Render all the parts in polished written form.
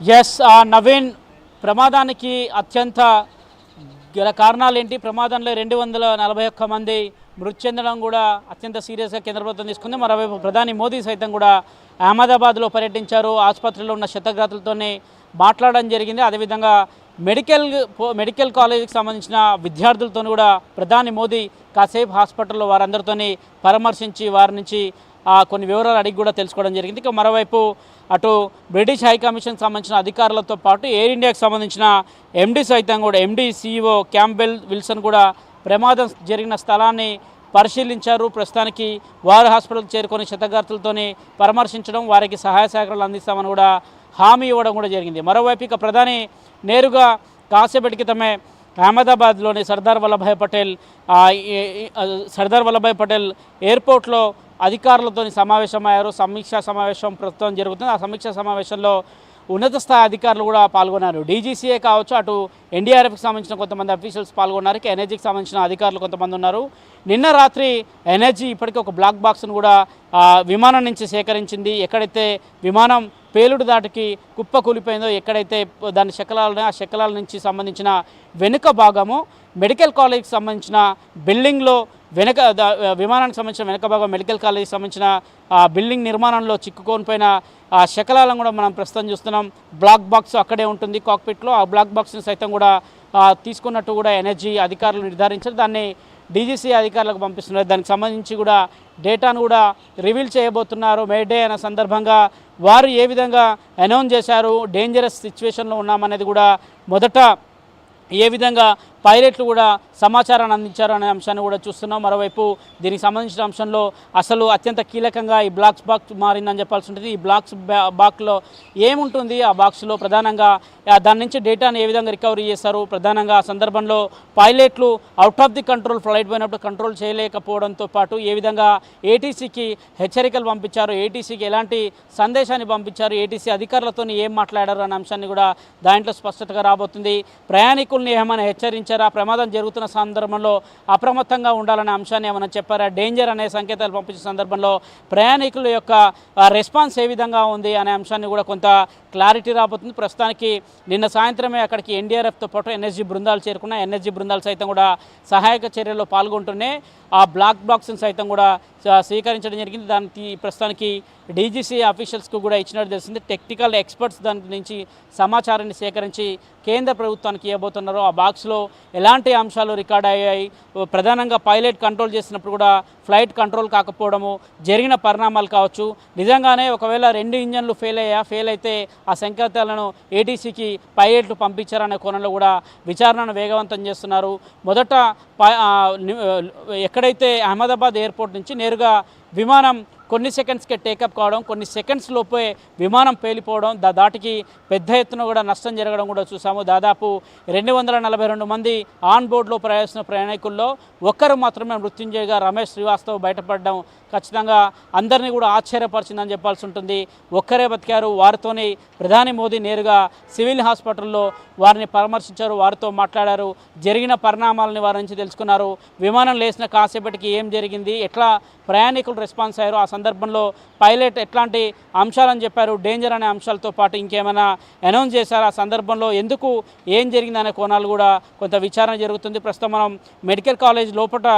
Yes Naveen, ప్రమాదానికి అత్యంత గల కారణాలు ఏంటి? ప్రమాదంలో 241 మంది మృతి చెందడం కూడా అత్యంత సీరియస్గా కేంద్ర ప్రభుత్వం తీసుకుంది. మరోవైపు ప్రధాని మోదీ సైతం కూడా అహ్మదాబాద్లో పర్యటించారు. ఆసుపత్రిలో ఉన్న క్షతగాత్రులతోనే మాట్లాడడం జరిగింది. అదేవిధంగా మెడికల్ కాలేజీకి సంబంధించిన విద్యార్థులతో కూడా ప్రధాని మోదీ కాసేపు హాస్పిటల్లో వారందరితోని పరామర్శించి వారి నుంచి కొన్ని వివరాలు అడిగి కూడా తెలుసుకోవడం జరిగింది. ఇక మరోవైపు అటు బ్రిటిష్ హై కమిషన్కి సంబంధించిన అధికారులతో పాటు ఎయిర్ ఇండియాకి సంబంధించిన ఎండీ సైతం కూడా ఎండీ CEO క్యాంబెల్ విల్సన్ కూడా ప్రమాదం జరిగిన స్థలాన్ని పరిశీలించారు. ప్రస్తుతానికి వారు హాస్పిటల్కి చేరుకొని క్షతగాత్రులతోని పరామర్శించడం, వారికి సహాయ సహకారాలు అందిస్తామని కూడా హామీ ఇవ్వడం కూడా జరిగింది. మరోవైపు ఇక ప్రధాని నేరుగా కాసేపటి క్రితమే అహ్మదాబాద్లోని సర్దార్ వల్లభాయ్ పటేల్ ఎయిర్పోర్ట్లో అధికారులతో సమావేశమయ్యారు. సమీక్షా సమావేశం ప్రస్తుతం జరుగుతుంది. ఆ సమీక్షా సమావేశంలో ఉన్నత స్థాయి అధికారులు కూడా పాల్గొన్నారు. DGCA కావచ్చు, అటు NDRFకి సంబంధించిన కొంతమంది అఫీషియల్స్ పాల్గొన్నారు. ఎనర్జీకి సంబంధించిన అధికారులు కొంతమంది ఉన్నారు. నిన్న రాత్రి ఎనర్జీ ఇప్పటికే ఒక బ్లాక్ బాక్స్ను కూడా విమానం నుంచి సేకరించింది. ఎక్కడైతే విమానం పేలుడు దాటికి కుప్ప కూలిపోయిందో, ఎక్కడైతే దాని శకలాలు ఆ శకలాల నుంచి సంబంధించిన వెనుక భాగము మెడికల్ కాలేజ్కి సంబంధించిన బిల్డింగ్లో విమానానికి సంబంధించిన వెనుక భాగం మెడికల్ కాలేజీకి సంబంధించిన బిల్డింగ్ నిర్మాణంలో చిక్కుకొని పోయిన శకలాలను కూడా మనం ప్రస్తుతం చూస్తున్నాం. బ్లాక్ బాక్స్ అక్కడే ఉంటుంది కాక్పిట్లో. ఆ బ్లాక్ బాక్స్ని సైతం కూడా తీసుకున్నట్టు కూడా ఎనర్జీ అధికారులు నిర్ధారించారు. దాన్ని DGCA అధికారులకు పంపిస్తున్నారు. దానికి సంబంధించి కూడా డేటాను కూడా రివీల్ చేయబోతున్నారు. మేడే అనే సందర్భంగా వారు ఏ విధంగా అనౌన్స్ చేశారు, డేంజరస్ సిచ్యువేషన్లో ఉన్నామనేది కూడా మొదట ఏ విధంగా పైలట్లు కూడా సమాచారాన్ని అందించారు అనే అంశాన్ని కూడా చూస్తున్నాం. మరోవైపు దీనికి సంబంధించిన అంశంలో అసలు అత్యంత కీలకంగా ఈ బ్లాక్స్ బాక్స్ మారిందని చెప్పాల్సి ఉంటుంది. ఈ బాక్స్లో ఏముంటుంది? ఆ బాక్స్లో ప్రధానంగా దాని నుంచి డేటాను ఏ విధంగా రికవరీ చేస్తారు? ప్రధానంగా ఆ సందర్భంలో పైలట్లు out of the control flight పోయినప్పుడు కంట్రోల్ చేయలేకపోవడంతో పాటు ఏ విధంగా ATCకి హెచ్చరికలు పంపించారు, ATCకి ఎలాంటి సందేశాన్ని పంపించారు, ATC అధికారులతో ఏం మాట్లాడారు అనే అంశాన్ని కూడా దాంట్లో స్పష్టతగా రాబోతుంది. ప్రయాణికుల్ని ఏమైనా హెచ్చరించారా? ప్రమాదం జరుగుతున్న సందర్భంలో అప్రమత్తంగా ఉండాలనే అంశాన్ని ఏమైనా చెప్పారా? డేంజర్ అనే సంకేతాలు పంపించే సందర్భంలో ప్రయాణికుల యొక్క రెస్పాన్స్ ఏ విధంగా ఉంది అనే అంశాన్ని కూడా కొంత క్లారిటీ రాబోతుంది. ప్రస్తుతానికి నిన్న సాయంత్రమే అక్కడికి NDRFతో పాటు ఎనర్జీ బృందాలు చేరుకున్నాయి. ఎనర్జీ బృందాలు సైతం కూడా సహాయక చర్యల్లో పాల్గొంటూనే ఆ బ్లాక్ బాక్స్ని సైతం కూడా స్వీకరించడం జరిగింది. దానికి ప్రస్తుతానికి DGCA అఫీషియల్స్కు కూడా ఇచ్చినట్టు తెలిసింది. టెక్నికల్ ఎక్స్పర్ట్స్ దాని నుంచి సమాచారాన్ని సేకరించి కేంద్ర ప్రభుత్వానికి ఇవ్వబోతున్నారు. ఆ బాక్స్లో ఎలాంటి అంశాలు రికార్డ్ అయ్యాయి, ప్రధానంగా పైలట్ కంట్రోల్ చేసినప్పుడు కూడా ఫ్లైట్ కంట్రోల్ కాకపోవడము, జరిగిన పరిణామాలు కావచ్చు, నిజంగానే ఒకవేళ 2 ఇంజన్లు ఫెయిల్ అయితే ఆ సంకేతాలను ATCకి పైలట్లు పంపించారనే కోణంలో కూడా విచారణను వేగవంతం చేస్తున్నారు. మొదట ఎక్కడైతే అహ్మదాబాద్ ఎయిర్పోర్ట్ నుంచి నేరుగా విమానం కొన్ని సెకండ్స్కే టేకప్ కావడం, కొన్ని సెకండ్స్ లోపే విమానం పేలిపోవడం, దాటికి పెద్ద ఎత్తున కూడా నష్టం జరగడం కూడా చూసాము. దాదాపు 242 మంది ఆన్ బోర్డులో ప్రయాణిస్తున్న ప్రయాణికుల్లో ఒక్కరు మాత్రమే మృత్యుంజయగా రమేష్ శ్రీవాస్తవ్ బయటపడడం ఖచ్చితంగా అందరినీ కూడా ఆశ్చర్యపరిచిందని చెప్పాల్సి ఉంటుంది. ఒక్కరే బతికారు. వారితోని ప్రధాని మోదీ నేరుగా సివిల్ హాస్పిటల్లో వారిని పరామర్శించారు, వారితో మాట్లాడారు, జరిగిన పరిణామాలని వారి నుంచి తెలుసుకున్నారు. విమానం లేచిన కాసేపటికి ఏం జరిగింది, ఎట్లా ప్రయాణికులు రెస్పాన్స్ అయ్యారు, ఆ సందర్భంలో పైలట్ ఎట్లాంటి అంశాలని చెప్పారు, డేంజర్ అనే అంశాలతో పాటు ఇంకేమైనా అనౌన్స్ చేశారు, ఆ సందర్భంలో ఎందుకు ఏం జరిగిందనే కోణాలు కూడా కొంత విచారణ జరుగుతుంది. ప్రస్తుతం మనం మెడికల్ కాలేజ్ లోపల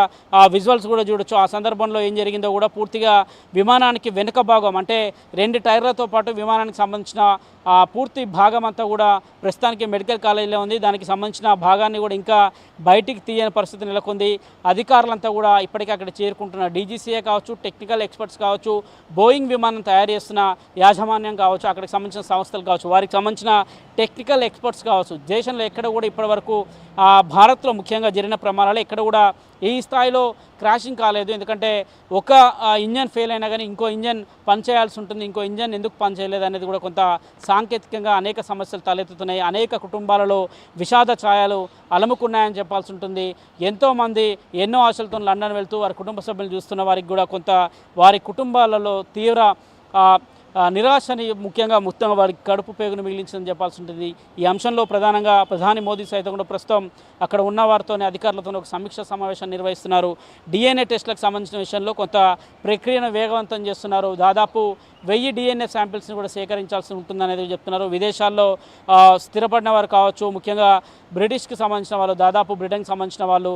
విజువల్స్ కూడా చూడొచ్చు. ఆ సందర్భంలో ఏం జరిగిందో కూడా పూర్తిగా విమానానికి వెనుక భాగం అంటే 2 టైర్లతో పాటు విమానానికి సంబంధించిన పూర్తి భాగం అంతా కూడా ప్రస్తుతానికి మెడికల్ కాలేజీలో ఉంది. దానికి సంబంధించిన భాగాన్ని కూడా ఇంకా బయటికి తీయని పరిస్థితి నెలకొంది. అధికారులంతా కూడా ఇప్పటికే అక్కడ చేరుకుంటున్న DGCA కావచ్చు, టెక్నికల్ ఎక్స్పర్ట్స్ కావచ్చు, బోయింగ్ విమానం తయారు చేస్తున్న యాజమాన్యం కావచ్చు, అక్కడికి సంబంధించిన సంస్థలు కావచ్చు, వారికి సంబంధించిన టెక్నికల్ ఎక్స్పర్ట్స్ కావచ్చు, దేశంలో ఎక్కడ కూడా ఇప్పటివరకు భారత్లో ముఖ్యంగా జరిగిన ప్రమాదాలు ఎక్కడ కూడా ఈ స్థాయిలో క్రాషింగ్ కాలేదు. ఎందుకంటే ఒక ఇంజన్ ఫెయిల్ అయినా కానీ ఇంకో ఇంజన్ పనిచేయాల్సి ఉంటుంది. ఇంకో ఇంజన్ ఎందుకు పనిచేయలేదు అనేది కూడా కొంత సాంకేతికంగా అనేక సమస్యలు తలెత్తుతున్నాయి. అనేక కుటుంబాలలో విషాద ఛాయలు అలముకున్నాయని చెప్పాల్సి ఉంటుంది. ఎంతోమంది ఎన్నో ఆశలతో లండన్ వెళ్తూ వారి కుటుంబ సభ్యులు చూస్తున్న వారికి కూడా కొంత వారి కుటుంబాలలో తీవ్ర నిరాశని ముఖ్యంగా వారికి కడుపు పేగును మిగిలించిందని చెప్పాల్సి ఉంటుంది. ఈ అంశంలో ప్రధానంగా ప్రధాని మోదీ సైతం కూడా ప్రస్తుతం అక్కడ ఉన్న వారితోనే అధికారులతో ఒక సమీక్ష సమావేశాన్ని నిర్వహిస్తున్నారు. DNA టెస్టులకు సంబంధించిన విషయంలో కొంత ప్రక్రియను వేగవంతం చేస్తున్నారు. దాదాపు 1000 DNA శాంపిల్స్ని కూడా సేకరించాల్సి ఉంటుందనేది చెప్తున్నారు. విదేశాల్లో స్థిరపడిన వారు కావచ్చు, ముఖ్యంగా బ్రిటిష్కి సంబంధించిన వాళ్ళు, దాదాపు బ్రిటన్కి సంబంధించిన వాళ్ళు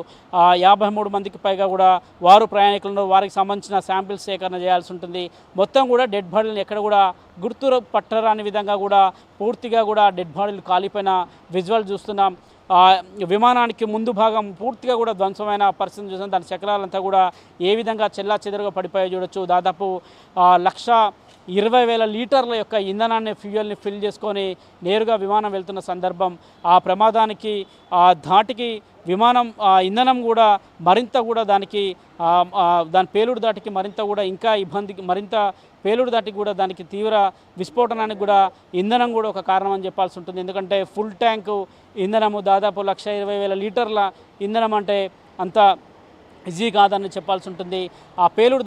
53 మందికి పైగా కూడా వారు ప్రయాణికులను వారికి సంబంధించిన శాంపిల్స్ సేకరణ చేయాల్సి ఉంటుంది. మొత్తం కూడా డెడ్ బాడీలను ఎక్కడ కూడా గుర్తు పట్టరాని విధంగా కూడా పూర్తిగా కూడా డెడ్ బాడీలు కాలిపోయిన విజువల్ చూస్తున్నాం. విమానానికి ముందు భాగం పూర్తిగా కూడా ధ్వంసమైన పరిస్థితిని చూసాం. దాని చక్రాలంతా కూడా ఏ విధంగా చెల్లాచెదరుగా పడిపోయో చూడొచ్చు. దాదాపు 1,20,000 లీటర్ల యొక్క ఇంధనాన్ని ఫ్యూయల్ని ఫిల్ చేసుకొని నేరుగా విమానం వెళ్తున్న సందర్భం. ఆ ప్రమాదానికి ధాటికి విమానం ఇంధనం కూడా మరింత కూడా దాని పేలుడు దాటికి మరింత కూడా ఇంకా ఇబ్బందికి మరింత పేలుడు దాటికి కూడా దానికి తీవ్ర విస్ఫోటనానికి కూడా ఇంధనం కూడా ఒక కారణం అని చెప్పాల్సి ఉంటుంది. ఎందుకంటే ఫుల్ ట్యాంకు ఇంధనము దాదాపు 1,20,000 లీటర్ల ఇంధనం అంటే అంత ఈజీ కాదని చెప్పాల్సి ఉంటుంది. ఆ పేలుడు